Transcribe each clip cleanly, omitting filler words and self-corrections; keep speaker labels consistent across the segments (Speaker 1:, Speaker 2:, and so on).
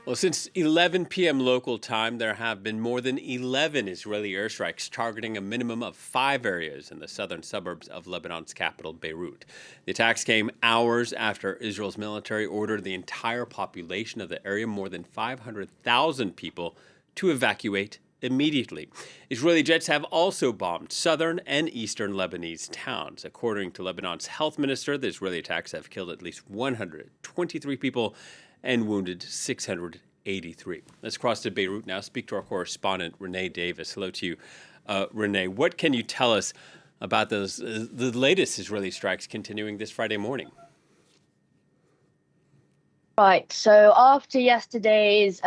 Speaker 1: Well, since 11 p.m. local time, there have been more than 11 Israeli airstrikes targeting a minimum of 5 areas in the southern suburbs of Lebanon's capital, Beirut. The attacks came hours after Israel's military ordered the entire population of the area, more than 500,000 people, to evacuate immediately. Israeli jets have also bombed southern and eastern Lebanese towns. According to Lebanon's health minister, the Israeli attacks have killed at least 123 people and wounded 683. Let's cross to Beirut now, speak to our correspondent, Renée Davis. Hello to you, Renée. What can you tell us about the latest Israeli strikes continuing this Friday morning?
Speaker 2: Right, so after yesterday's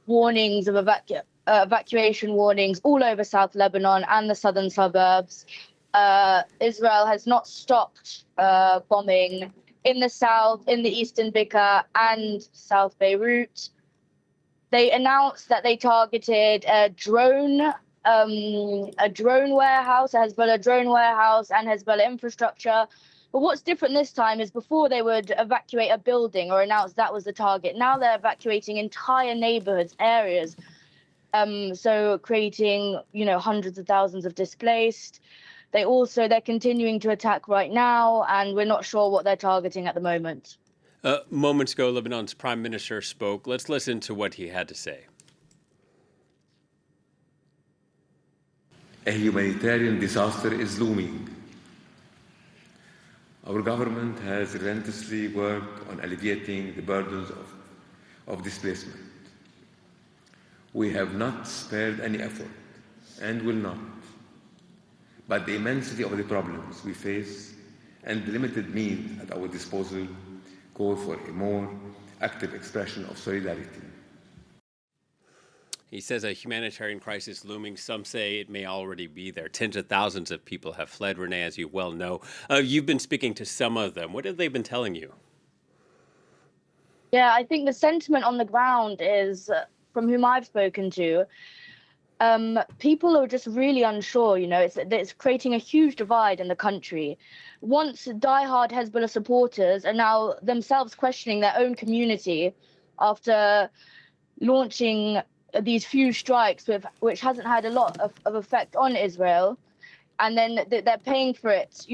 Speaker 2: warnings of evacuation warnings all over South Lebanon and the southern suburbs, Israel has not stopped bombing in the south, in the eastern Bekaa and South Beirut. They announced that they targeted a drone warehouse, a Hezbollah drone warehouse, and Hezbollah infrastructure. But what's different this time is before they would evacuate a building or announce that was the target. Now they're evacuating entire neighborhoods, areas. So creating, hundreds of thousands of displaced. They're continuing to attack right now, and we're not sure what they're targeting at the moment.
Speaker 1: Moments ago, Lebanon's prime minister spoke. Let's listen to what he had to say.
Speaker 3: A humanitarian disaster is looming. Our government has relentlessly worked on alleviating the burdens of displacement. We have not spared any effort and will not. But the immensity of the problems we face and the limited means at our disposal call for a more active expression of solidarity.
Speaker 1: He says a humanitarian crisis looming. Some say it may already be there. Tens of thousands of people have fled, Renée, as you well know. You've been speaking to some of them. What have they been telling you?
Speaker 2: Yeah, I think the sentiment on the ground is, from whom I've spoken to, people are just really unsure. It's creating a huge divide in the country. Once diehard Hezbollah supporters are now themselves questioning their own community after launching these few strikes, which hasn't had a lot of effect on Israel. And then they're paying for it,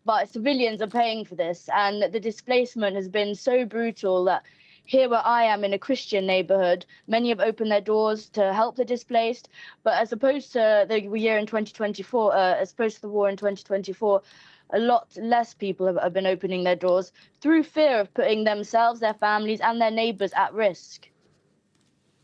Speaker 2: but civilians are paying for this. And the displacement has been so brutal that here where I am in a Christian neighborhood, many have opened their doors to help the displaced. But as opposed to the year in 2024, as opposed to the war in 2024, a lot less people have been opening their doors through fear of putting themselves, their families, and their neighbors at risk.